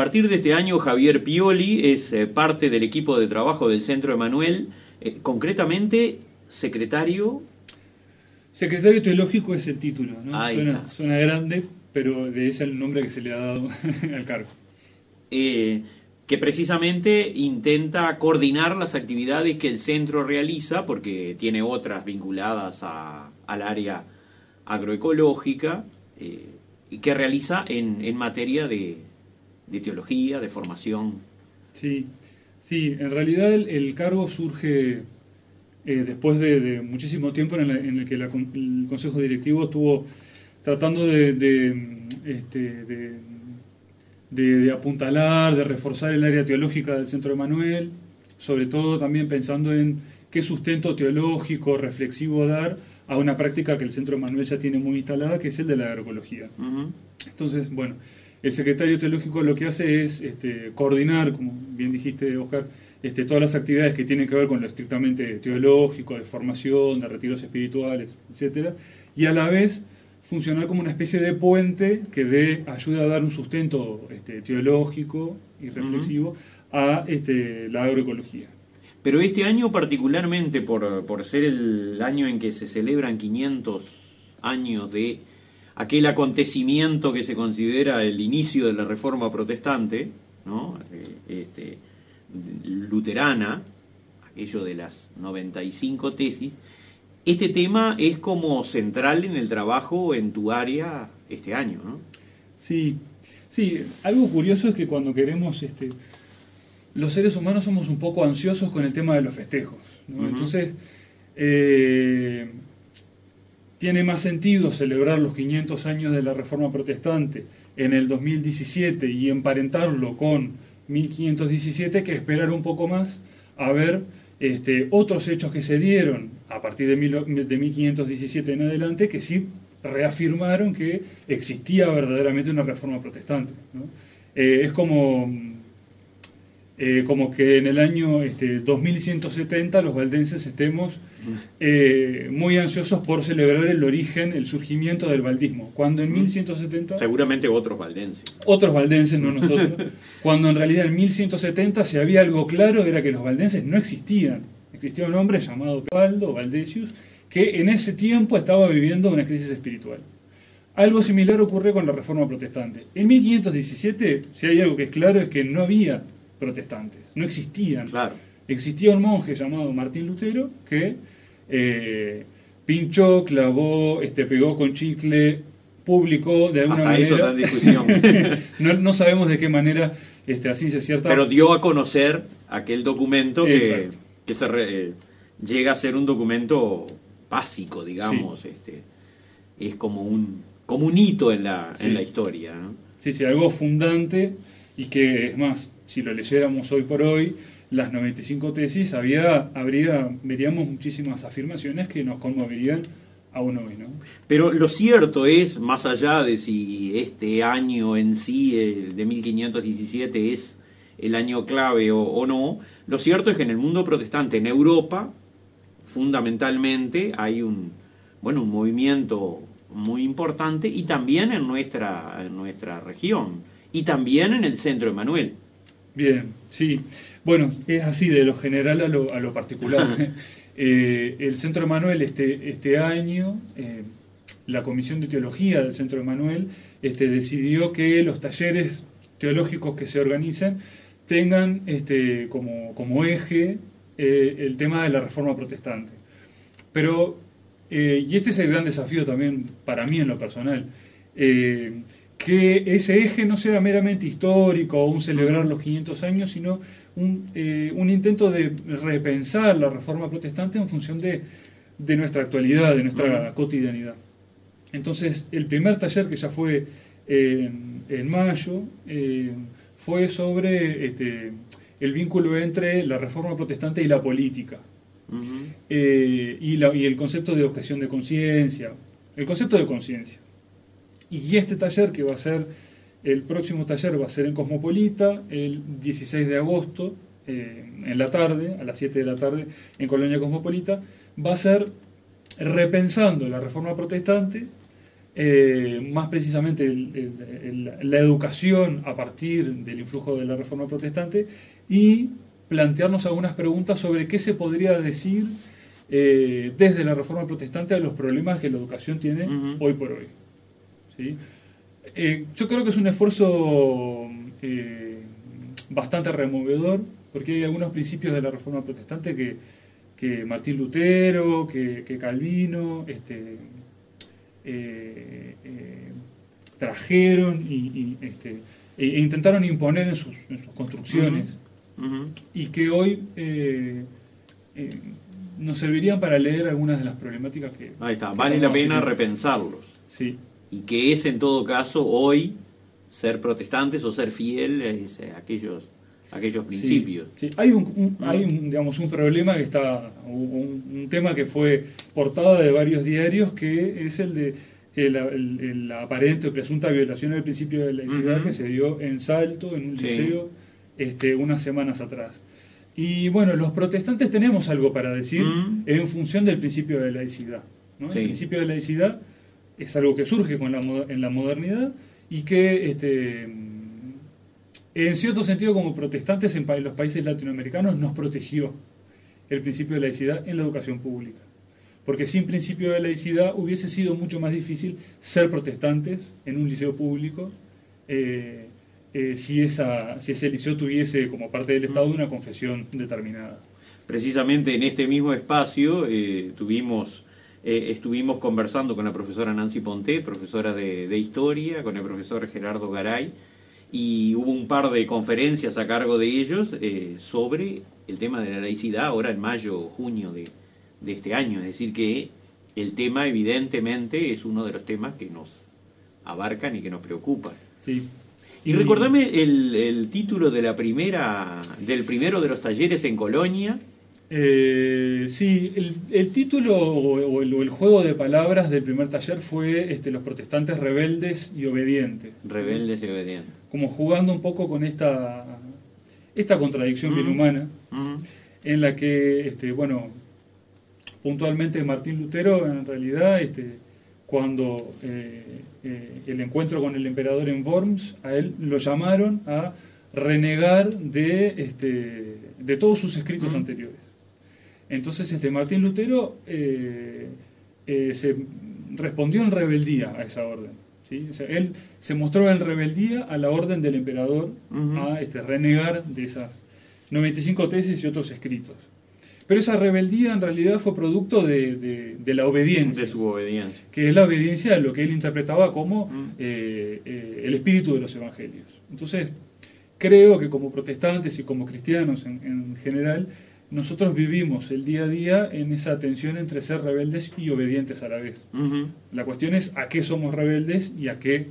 a partir de este año Javier Pioli es parte del equipo de trabajo del Centro Emanuel, concretamente secretario... Secretario teológico es el título, ¿no? Suena grande, pero ese es el nombre que se le ha dado al cargo. Que precisamente intenta coordinar las actividades que el centro realiza, porque tiene otras vinculadas al área agroecológica, y que realiza en materia de teología, de formación. Sí, en realidad el cargo surge después de muchísimo tiempo en el que el Consejo Directivo estuvo tratando de apuntalar, de reforzar el área teológica del Centro Emanuel, sobre todo también pensando en qué sustento teológico, reflexivo dar a una práctica que el Centro Emanuel ya tiene muy instalada, que es el de la agroecología. Uh-huh. Entonces, bueno, el secretario teológico lo que hace es coordinar, como bien dijiste, Oscar, todas las actividades que tienen que ver con lo estrictamente teológico, de formación, de retiros espirituales, etcétera, y a la vez funcionar como una especie de puente que ayuda a dar un sustento teológico y reflexivo a la agroecología. Pero este año particularmente, por ser el año en que se celebran 500 años de aquel acontecimiento que se considera el inicio de la Reforma Protestante, ¿no? Luterana, aquello de las 95 tesis, este tema es como central en el trabajo en tu área este año, ¿no? Sí, algo curioso es que cuando queremos, los seres humanos somos un poco ansiosos con el tema de los festejos, ¿no? Uh-huh. Entonces, tiene más sentido celebrar los 500 años de la Reforma Protestante en el 2017 y emparentarlo con 1517 que esperar un poco más a ver otros hechos que se dieron a partir de 1517 en adelante que sí reafirmaron que existía verdaderamente una Reforma Protestante, ¿no? Es como que en el año 2170 los valdenses estemos muy ansiosos por celebrar el origen, el surgimiento del valdismo, cuando en 1170... Seguramente otros valdenses. Otros valdenses, no nosotros. Cuando en realidad en 1170 si había algo claro era que los valdenses no existían. Existía un hombre llamado Teobaldo Valdesius que en ese tiempo estaba viviendo una crisis espiritual. Algo similar ocurre con la Reforma Protestante. En 1517, si hay algo que es claro, es que no había protestantes, no existían. Claro. Existía un monje llamado Martín Lutero que pinchó, clavó, pegó con chicle, publicó de alguna manera. Hasta eso está en discusión. no sabemos de qué manera a ciencia cierta. Pero dio a conocer aquel documento que llega a ser un documento básico, digamos. Sí. Es como un hito en la historia, ¿no? Sí, algo fundante y que es más, si lo leyéramos hoy por hoy, las 95 tesis, veríamos muchísimas afirmaciones que nos conmoverían aún hoy, ¿no? Pero lo cierto es, más allá de si este año en sí, el de 1517, es el año clave o no, lo cierto es que en el mundo protestante, en Europa, fundamentalmente, hay un movimiento muy importante, y también en nuestra región, y también en el Centro Emanuel. Bien, sí. Bueno, es así, de lo general a lo particular. El Centro Emanuel este año, la Comisión de Teología del Centro Emanuel decidió que los talleres teológicos que se organizan tengan como eje el tema de la Reforma Protestante. Pero, y este es el gran desafío también para mí en lo personal, que ese eje no sea meramente histórico o un celebrar los 500 años, sino un intento de repensar la Reforma Protestante en función de nuestra actualidad, de nuestra cotidianidad. Entonces, el primer taller que ya fue en mayo fue sobre el vínculo entre la Reforma Protestante y la política. Uh-huh. Y el concepto de objeción de conciencia, el concepto de conciencia. Y este taller, que va a ser, el próximo taller va a ser en Cosmopolita, el 16 de agosto, en la tarde, a las 7 de la tarde, en Colonia Cosmopolita, va a ser repensando la Reforma Protestante más precisamente la educación a partir del influjo de la Reforma Protestante, y plantearnos algunas preguntas sobre qué se podría decir desde la Reforma Protestante a los problemas que la educación tiene hoy por hoy. ¿Sí? Yo creo que es un esfuerzo bastante removedor, porque hay algunos principios de la Reforma Protestante que Martín Lutero, que Calvino trajeron e intentaron imponer en sus construcciones, y que hoy nos servirían para leer algunas de las problemáticas que... Ahí está, vale la pena repensarlos. Sí. Y que es en todo caso hoy ser protestantes o ser fieles a aquellos principios. Sí, sí. Hay un problema que está, un tema que fue portada de varios diarios, que es el de la aparente o presunta violación del principio de laicidad que se dio en Salto, en un liceo, unas semanas atrás. Y bueno, los protestantes tenemos algo para decir en función del principio de laicidad, ¿no? Sí. El principio de laicidad es algo que surge en la modernidad, y que en cierto sentido, como protestantes en los países latinoamericanos, nos protegió el principio de laicidad en la educación pública. Porque sin principio de laicidad hubiese sido mucho más difícil ser protestantes en un liceo público, si ese liceo tuviese como parte del Estado una confesión determinada. Precisamente en este mismo espacio estuvimos conversando con la profesora Nancy Ponté, profesora de Historia, con el profesor Gerardo Garay, y hubo un par de conferencias a cargo de ellos sobre el tema de la laicidad ahora en mayo, junio de este año. Es decir, que el tema evidentemente es uno de los temas que nos abarcan y que nos preocupan. Sí. Y recordame el título de del primero de los talleres en Colonia. Sí, el título o el juego de palabras del primer taller fue los protestantes rebeldes y obedientes. Rebeldes y obedientes. Como jugando un poco con esta contradicción bien humana, en la que, puntualmente Martín Lutero, en realidad, cuando el encuentro con el emperador en Worms, a él lo llamaron a renegar de todos sus escritos anteriores. Entonces Martín Lutero se respondió en rebeldía a esa orden, ¿sí? O sea, él se mostró en rebeldía a la orden del emperador a renegar de esas 95 tesis y otros escritos. Pero esa rebeldía en realidad fue producto de la obediencia. De su obediencia. Que es la obediencia a lo que él interpretaba como el espíritu de los evangelios. Entonces, creo que como protestantes y como cristianos en general, nosotros vivimos el día a día en esa tensión entre ser rebeldes y obedientes a la vez. La cuestión es a qué somos rebeldes y a qué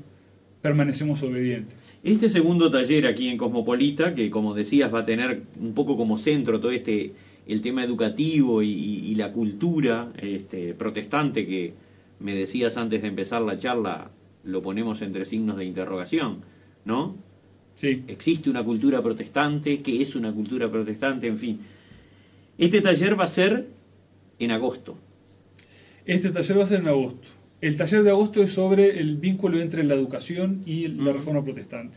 permanecemos obedientes. Este segundo taller aquí en Cosmopolita, que como decías va a tener un poco como centro todo el tema educativo y la cultura protestante, que me decías antes de empezar la charla, lo ponemos entre signos de interrogación, ¿no? Sí. ¿Existe una cultura protestante? ¿Qué es una cultura protestante? En fin. Este taller va a ser en agosto. Este taller va a ser en agosto. El taller de agosto es sobre el vínculo entre la educación y la Reforma Protestante.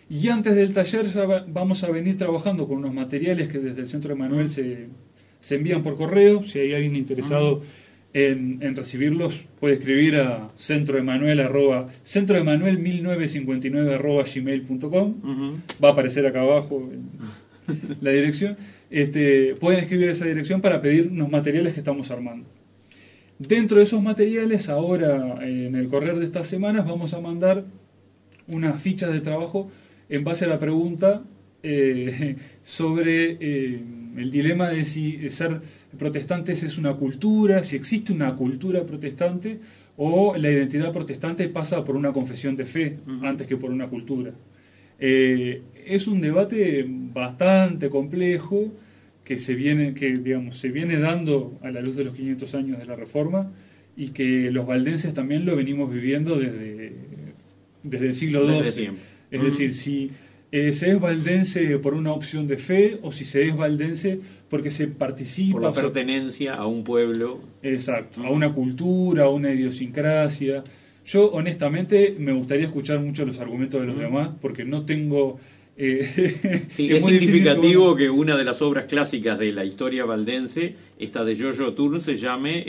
Y antes del taller ya vamos a venir trabajando con unos materiales que desde el Centro Emanuel se envían por correo. Si hay alguien interesado en recibirlos, puede escribir a centroemanuel1959@gmail.com. Va a aparecer acá abajo la dirección. Pueden escribir esa dirección para pedir unos materiales que estamos armando. Dentro de esos materiales, ahora en el correr de estas semanas, vamos a mandar unas fichas de trabajo en base a la pregunta sobre el dilema de si ser protestantes es una cultura, si existe una cultura protestante, o la identidad protestante pasa por una confesión de fe antes que por una cultura. Es un debate bastante complejo que se viene dando a la luz de los 500 años de la Reforma, y que los valdenses también lo venimos viviendo desde el siglo XII. Es decir, si se es valdense por una opción de fe, o si se es valdense porque se participa... Por la pertenencia a un pueblo. Exacto, a una cultura, a una idiosincrasia. Yo, honestamente, me gustaría escuchar mucho los argumentos de los demás, porque no tengo... sí, es significativo que una de las obras clásicas de la historia valdense, esta de Giorgio Turn, se llame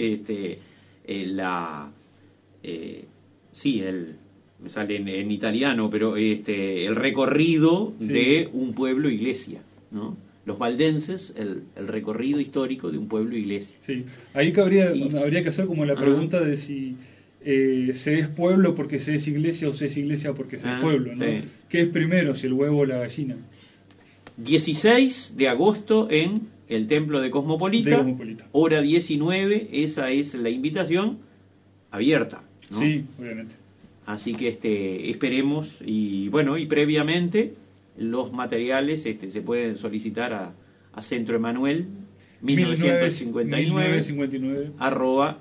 me sale en italiano, pero el recorrido de un pueblo iglesia, ¿no? Los valdenses, el recorrido histórico de un pueblo iglesia. Sí, ahí habría que hacer como la pregunta de si se es pueblo porque se es iglesia o se es iglesia porque se es pueblo, ¿no? Sí. ¿Qué es primero, si el huevo o la gallina? 16 de agosto en el Templo de Cosmopolita, hora 19, esa es la invitación abierta, ¿no? Sí, obviamente. Así que esperemos, y bueno, y previamente los materiales se pueden solicitar a Centro Emanuel 1959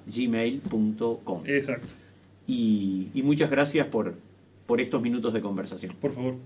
@gmail.com. Exacto. Y muchas gracias por estos minutos de conversación. Por favor.